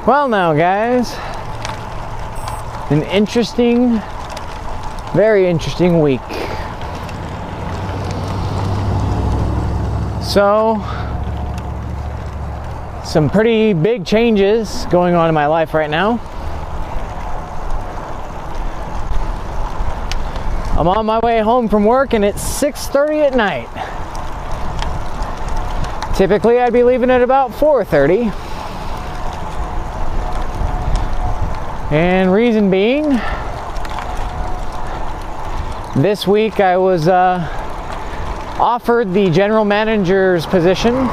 Well now guys, an interesting, very interesting week. So, some pretty big changes going on in my life right now. I'm on my way home from work and it's 6:30 at night. Typically I'd be leaving at about 4:30. And reason being, this week I was offered the general manager's position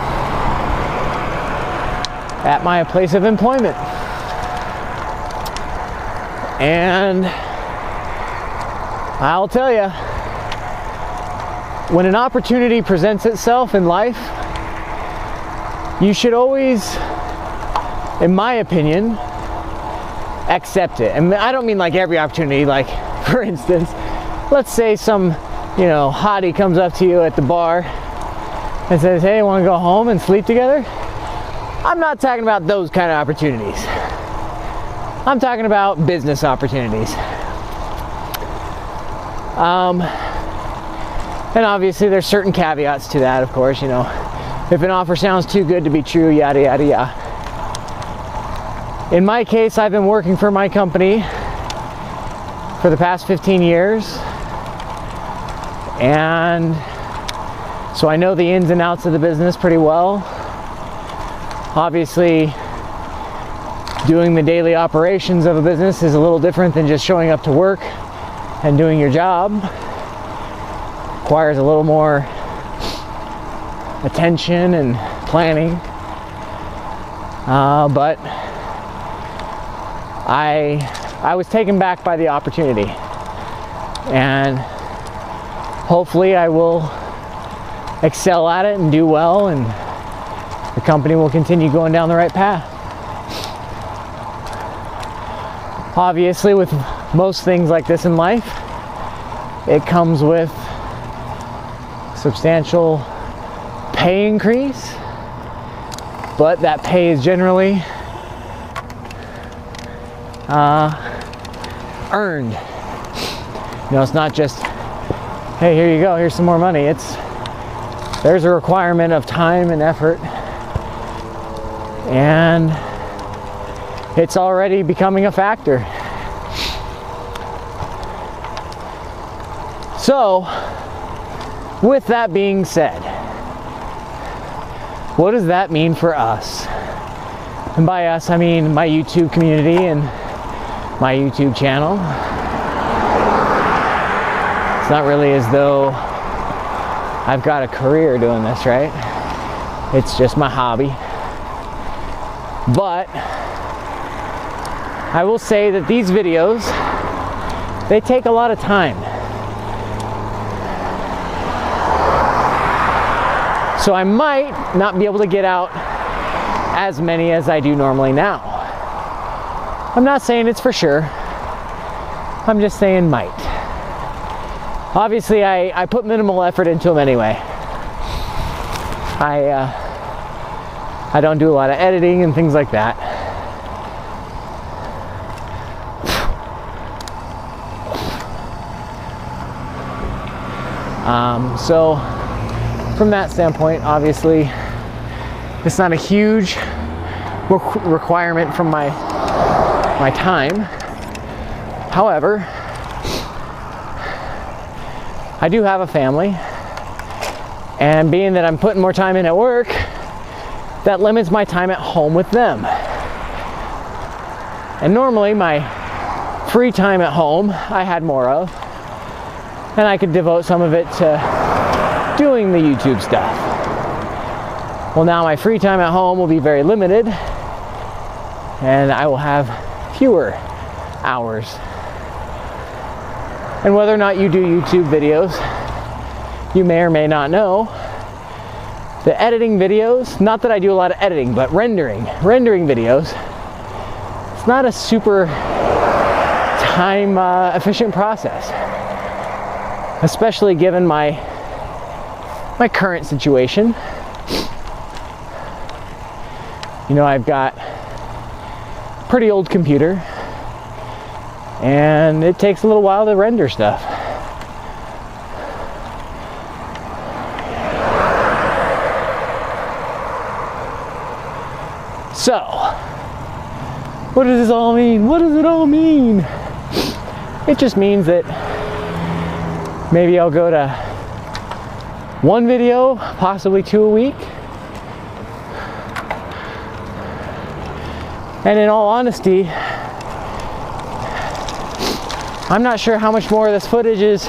at my place of employment. And I'll tell you, when an opportunity presents itself in life, you should always, in my opinion, accept it. And I don't mean like every opportunity, like for instance, let's say some, you know, hottie comes up to you at the bar and says, hey, want to go home and sleep together? I'm not talking about those kind of opportunities. I'm talking about business opportunities. And obviously there's certain caveats to that, of course, you know, if an offer sounds too good to be true, yada, yada, yada. In my case, I've been working for my company for the past 15 years. And so I know the ins and outs of the business pretty well. Obviously, doing the daily operations of a business is a little different than just showing up to work and doing your job. Requires a little more attention and planning. But I was taken back by the opportunity, and hopefully I will excel at it and do well, and the company will continue going down the right path. Obviously, with most things like this in life, it comes with substantial pay increase, but that pay is generally earned. You know, it's not just, hey, here you go, here's some more money. There's a requirement of time and effort, and it's already becoming a factor. So, with that being said, what does that mean for us? And by us, I mean my YouTube community and my YouTube channel. It's not really as though I've got a career doing this, right? It's just my hobby. But I will say that these videos, they take a lot of time. So I might not be able to get out as many as I do normally now. I'm not saying it's for sure. I'm just saying might. Obviously, I put minimal effort into them anyway. I don't do a lot of editing and things like that. So from that standpoint, obviously, it's not a huge requirement from my time. However, I do have a family, and being that I'm putting more time in at work, that limits my time at home with them. And normally my free time at home I had more of, and I could devote some of it to doing the YouTube stuff. Well, now my free time at home will be very limited, and I will have fewer hours. And whether or not you do YouTube videos, you may or may not know the editing videos, not that I do a lot of editing, but rendering videos, it's not a super time efficient process, especially given my current situation. You know, I've got a pretty old computer and it takes a little while to render stuff. So, what does this all mean? What does it all mean? It just means that maybe I'll go to 1 video, possibly 2 a week. And in all honesty, I'm not sure how much more of this footage is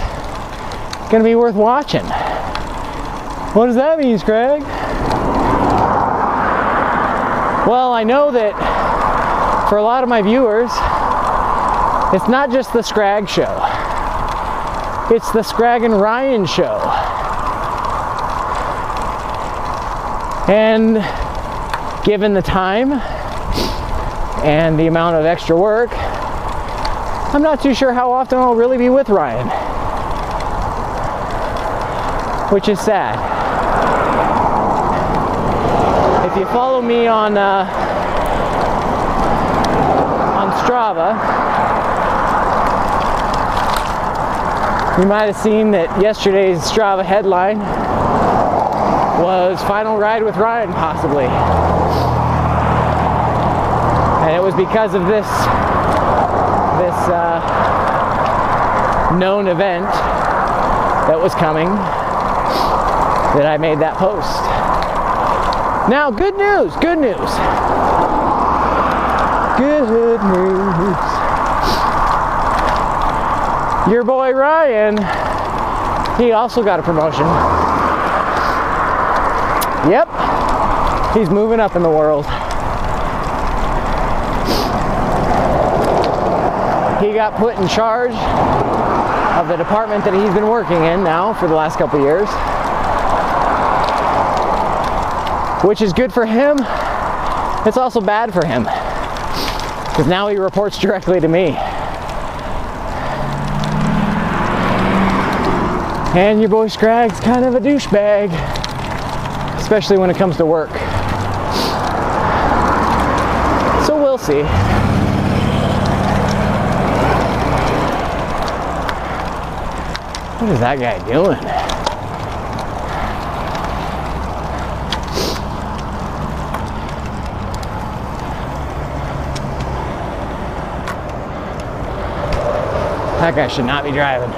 going to be worth watching. What does that mean, Scrag? Well, I know that for a lot of my viewers, it's not just the Scrag show. It's the Scrag and Ryan show. And given the time and the amount of extra work, I'm not too sure how often I'll really be with Ryan, which is sad. If you follow me on Strava, you might have seen that yesterday's Strava headline was "Final Ride with Ryan," possibly. And it was because of this known event that was coming that I made that post. Now, good news. Good news. Your boy Ryan, he also got a promotion. Yep, he's moving up in the world. He got put in charge of the department that he's been working in now for the last couple years, which is good for him. It's also bad for him, because now he reports directly to me. And your boy Scrag's kind of a douchebag, especially when it comes to work. So we'll see. What is that guy doing? That guy should not be driving.